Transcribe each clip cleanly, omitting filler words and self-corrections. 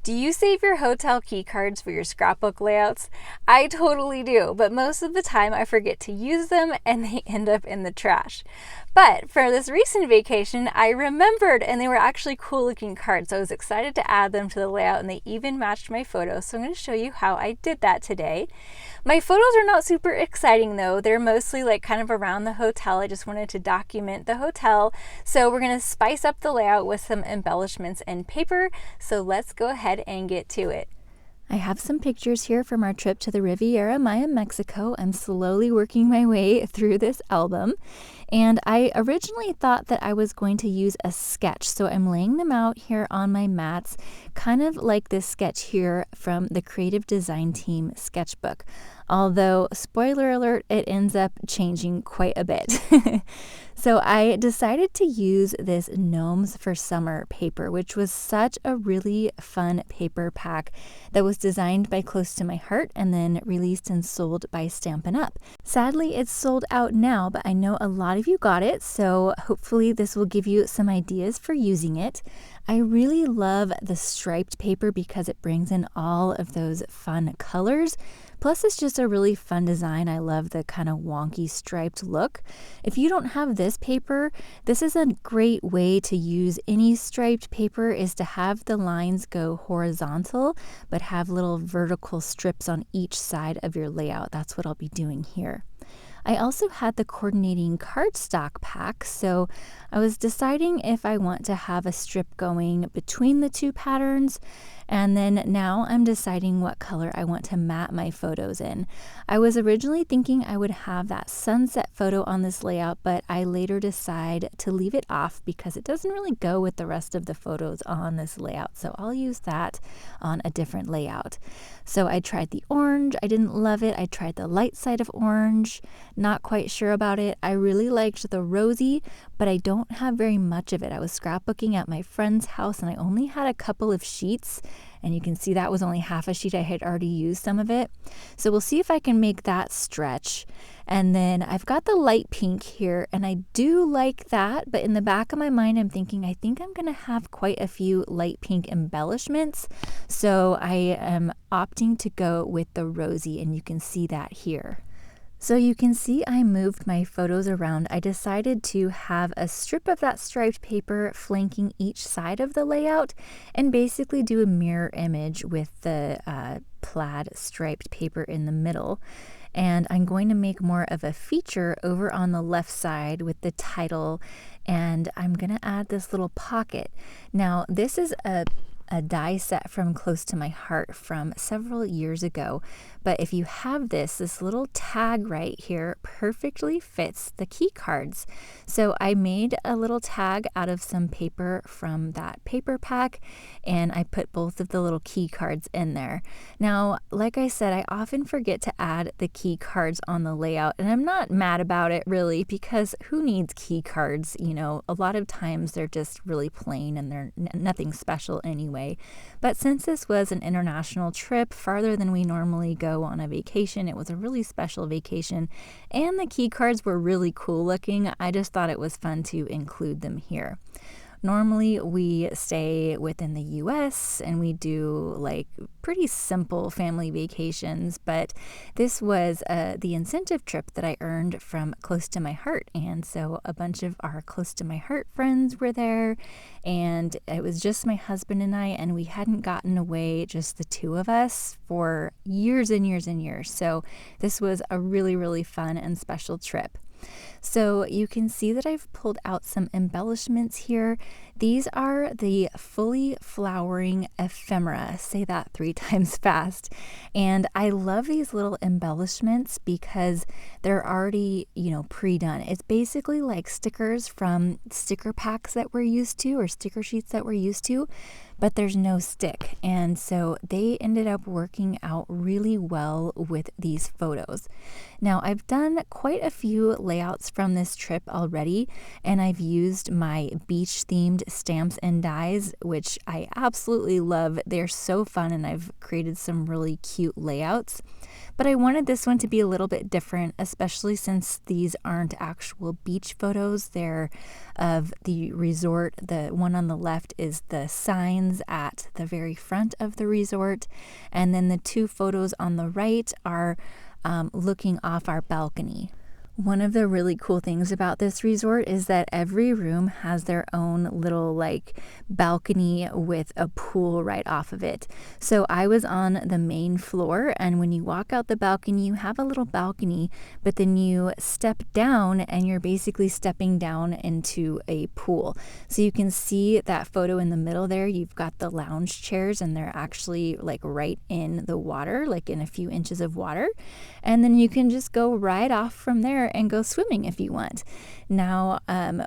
Do you save your hotel key cards for your scrapbook layouts? I totally do, but most of the time I forget to use them and they end up in the trash. But for this recent vacation, I remembered, and they were actually cool looking cards, so I was excited to add them to the layout, and they even matched my photos. So I'm going to show you how I did that today. My photos are not super exciting though. They're mostly like kind of around the hotel. I just wanted to document the hotel. So we're going to spice up the layout with some embellishments and paper. So let's go ahead and get to it. I have some pictures here from our trip to the Riviera Maya, Mexico. I'm slowly working my way through this album. And I originally thought that I was going to use a sketch. So I'm laying them out here on my mats, kind of like this sketch here from the Creative Design Team Sketchbook. Although, spoiler alert, it ends up changing quite a bit. So I decided to use this Gnomes for Summer paper, which was such a really fun paper pack that was designed by Close to My Heart and then released and sold by Stampin' Up. Sadly, it's sold out now, but I know a lot of you got it, so hopefully this will give you some ideas for using it. I really love the striped paper because it brings in all of those fun colors. Plus, it's just a really fun design. I love the kind of wonky striped look. If you don't have this paper, this is a great way to use any striped paper, is to have the lines go horizontal, but have little vertical strips on each side of your layout. That's what I'll be doing here. I also had the coordinating cardstock pack, so I was deciding if I want to have a strip going between the two patterns, and then now I'm deciding what color I want to mat my photos in. I was originally thinking I would have that sunset photo on this layout, but I later decide to leave it off because it doesn't really go with the rest of the photos on this layout, so I'll use that on a different layout. So I tried the orange. I didn't love it. I tried the light side of orange. Not quite sure about it. I really liked the Rosy, but I don't have very much of it. I was scrapbooking at my friend's house and I only had a couple of sheets, and you can see that was only half a sheet. I had already used some of it. So we'll see if I can make that stretch. And then I've got the light pink here, and I do like that, but in the back of my mind I'm thinking I think I'm going to have quite a few light pink embellishments. So I am opting to go with the Rosy, and you can see that here. So you can see I moved my photos around. I decided to have a strip of that striped paper flanking each side of the layout and basically do a mirror image with the plaid striped paper in the middle. And I'm going to make more of a feature over on the left side with the title, and I'm going to add this little pocket. Now, this is a die set from Close to My Heart from several years ago, but if you have this little tag right here perfectly fits the key cards. So I made a little tag out of some paper from that paper pack, and I put both of the little key cards in there. Now, like I said, I often forget to add the key cards on the layout, and I'm not mad about it really, because who needs key cards? You know, a lot of times they're just really plain and they're nothing special anyway. But since this was an international trip, farther than we normally go on a vacation, it was a really special vacation, and the key cards were really cool looking. I just thought it was fun to include them here. Normally we stay within the US and we do like pretty simple family vacations, but this was the incentive trip that I earned from Close to My Heart, and so a bunch of our Close to My Heart friends were there, and it was just my husband and I, and we hadn't gotten away, just the two of us, for years and years and years. So this was a really, really fun and special trip. So you can see that I've pulled out some embellishments here. These are the fully flowering ephemera. Say that 3 times fast. And I love these little embellishments because they're already, pre-done. It's basically like stickers from sticker packs that we're used to, or sticker sheets that we're used to, but there's no stick. And so they ended up working out really well with these photos. Now, I've done quite a few layouts from this trip already, and I've used my beach themed stamps and dies, which I absolutely love. They're so fun, and I've created some really cute layouts. but I wanted this one to be a little bit different, especially since these aren't actual beach photos. They're of the resort. The one on the left is the signs at the very front of the resort, and then the two photos on the right are looking off our balcony. One of the really cool things about this resort is that every room has their own little like balcony with a pool right off of it. So I was on the main floor, and when you walk out the balcony, you have a little balcony, but then you step down and you're basically stepping down into a pool. So you can see that photo in the middle there. You've got the lounge chairs, and they're actually like right in the water, like in a few inches of water. And then you can just go right off from there and go swimming if you want. Now,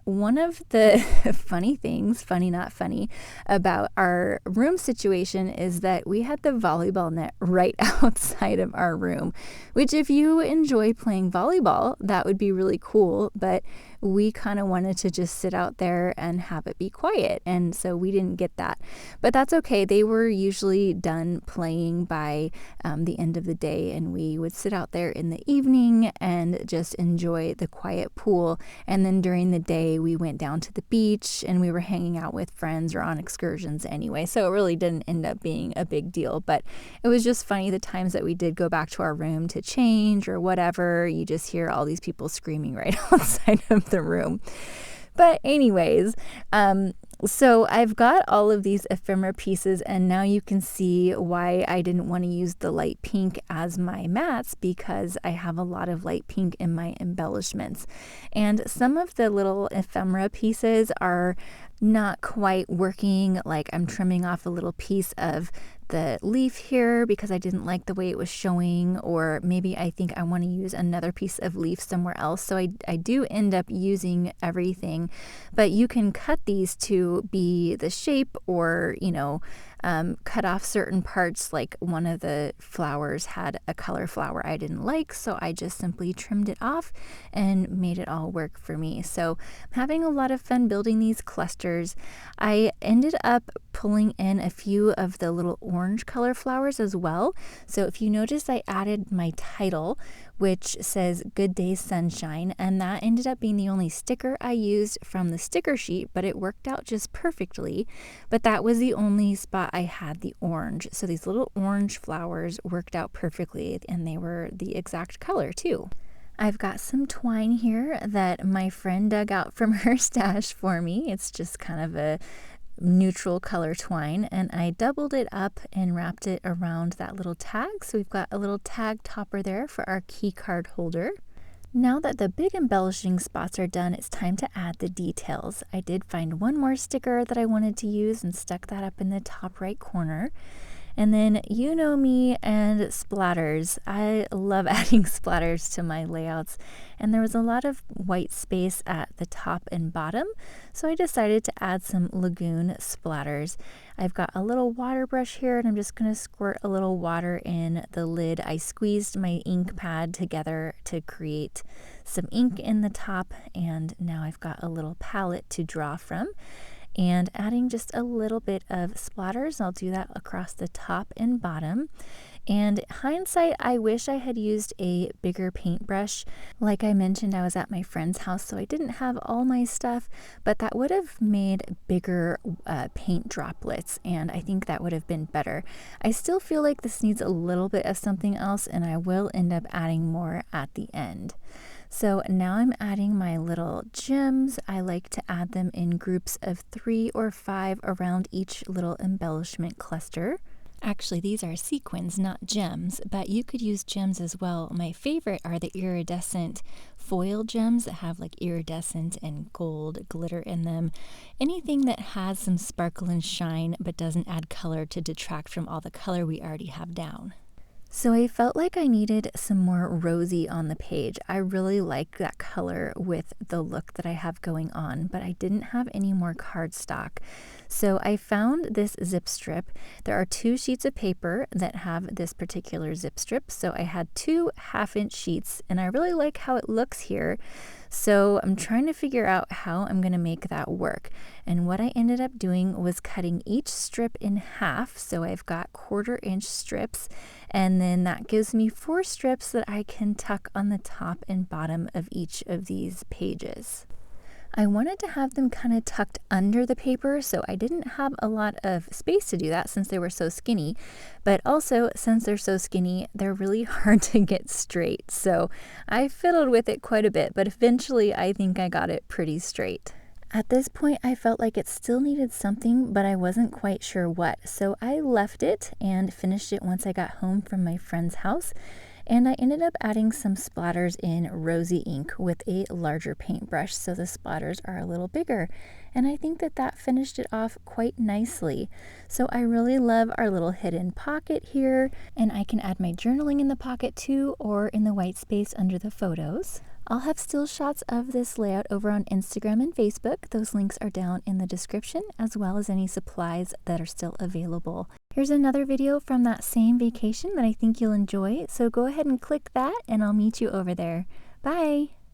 one of the funny things, funny not funny, about our room situation is that we had the volleyball net right outside of our room, which if you enjoy playing volleyball, that would be really cool, but we kind of wanted to just sit out there and have it be quiet, and so we didn't get that. But that's okay. They were usually done playing by the end of the day, and we would sit out there in the evening and just enjoy the quiet pool. And then during the day, we went down to the beach and we were hanging out with friends or on excursions anyway, so it really didn't end up being a big deal. But it was just funny the times that we did go back to our room to change or whatever. You just hear all these people screaming right outside of the room. But anyways, so I've got all of these ephemera pieces, and now you can see why I didn't want to use the light pink as my mats, because I have a lot of light pink in my embellishments. And some of the little ephemera pieces are not quite working. Like I'm trimming off a little piece of the leaf here because I didn't like the way it was showing, or maybe I think I want to use another piece of leaf somewhere else. So I do end up using everything, but you can cut these to be the shape, or cut off certain parts. Like one of the flowers had a color flower I didn't like, so I just simply trimmed it off and made it all work for me. So I'm having a lot of fun building these clusters. I ended up pulling in a few of the little orange color flowers as well. So if you notice, I added my title, which says Good Day Sunshine, and that ended up being the only sticker I used from the sticker sheet, but it worked out just perfectly. But that was the only spot I had the orange. So these little orange flowers worked out perfectly, and they were the exact color too. I've got some twine here that my friend dug out from her stash for me. It's just kind of a neutral color twine, and I doubled it up and wrapped it around that little tag. So we've got a little tag topper there for our key card holder. Now that the big embellishing spots are done, it's time to add the details. I did find one more sticker that I wanted to use and stuck that up in the top right corner. And then you know me and splatters. I love adding splatters to my layouts, and there was a lot of white space at the top and bottom, so I decided to add some Lagoon splatters. I've got a little water brush here, and I'm just going to squirt a little water in the lid. I squeezed my ink pad together to create some ink in the top, and now I've got a little palette to draw from. And adding just a little bit of splatters. I'll do that across the top and bottom. And hindsight, I wish I had used a bigger paintbrush. Like I mentioned, I was at my friend's house, so I didn't have all my stuff, but that would have made bigger paint droplets, and I think that would have been better. I still feel like this needs a little bit of something else, and I will end up adding more at the end. So now I'm adding my little gems. I like to add them in groups of 3 or 5 around each little embellishment cluster. Actually, these are sequins, not gems, but you could use gems as well. My favorite are the iridescent foil gems that have like iridescent and gold glitter in them. Anything that has some sparkle and shine but doesn't add color to detract from all the color we already have down. So I felt like I needed some more Rosy on the page. I really like that color with the look that I have going on, but I didn't have any more cardstock. So I found this zip strip. There are 2 sheets of paper that have this particular zip strip. So I had 2 half-inch sheets, and I really like how it looks here. So I'm trying to figure out how I'm going to make that work. And what I ended up doing was cutting each strip in half. So I've got 1/4-inch strips, and then that gives me 4 strips that I can tuck on the top and bottom of each of these pages. I wanted to have them kind of tucked under the paper, so I didn't have a lot of space to do that since they were so skinny. But also, since they're so skinny, they're really hard to get straight. So I fiddled with it quite a bit, but eventually I think I got it pretty straight. At this point, I felt like it still needed something, but I wasn't quite sure what. So I left it and finished it once I got home from my friend's house. And I ended up adding some splatters in Rosy ink with a larger paintbrush, so the splatters are a little bigger. And I think that that finished it off quite nicely. So I really love our little hidden pocket here, and I can add my journaling in the pocket too, or in the white space under the photos. I'll have still shots of this layout over on Instagram and Facebook. Those links are down in the description, as well as any supplies that are still available. Here's another video from that same vacation that I think you'll enjoy, so go ahead and click that and I'll meet you over there. Bye!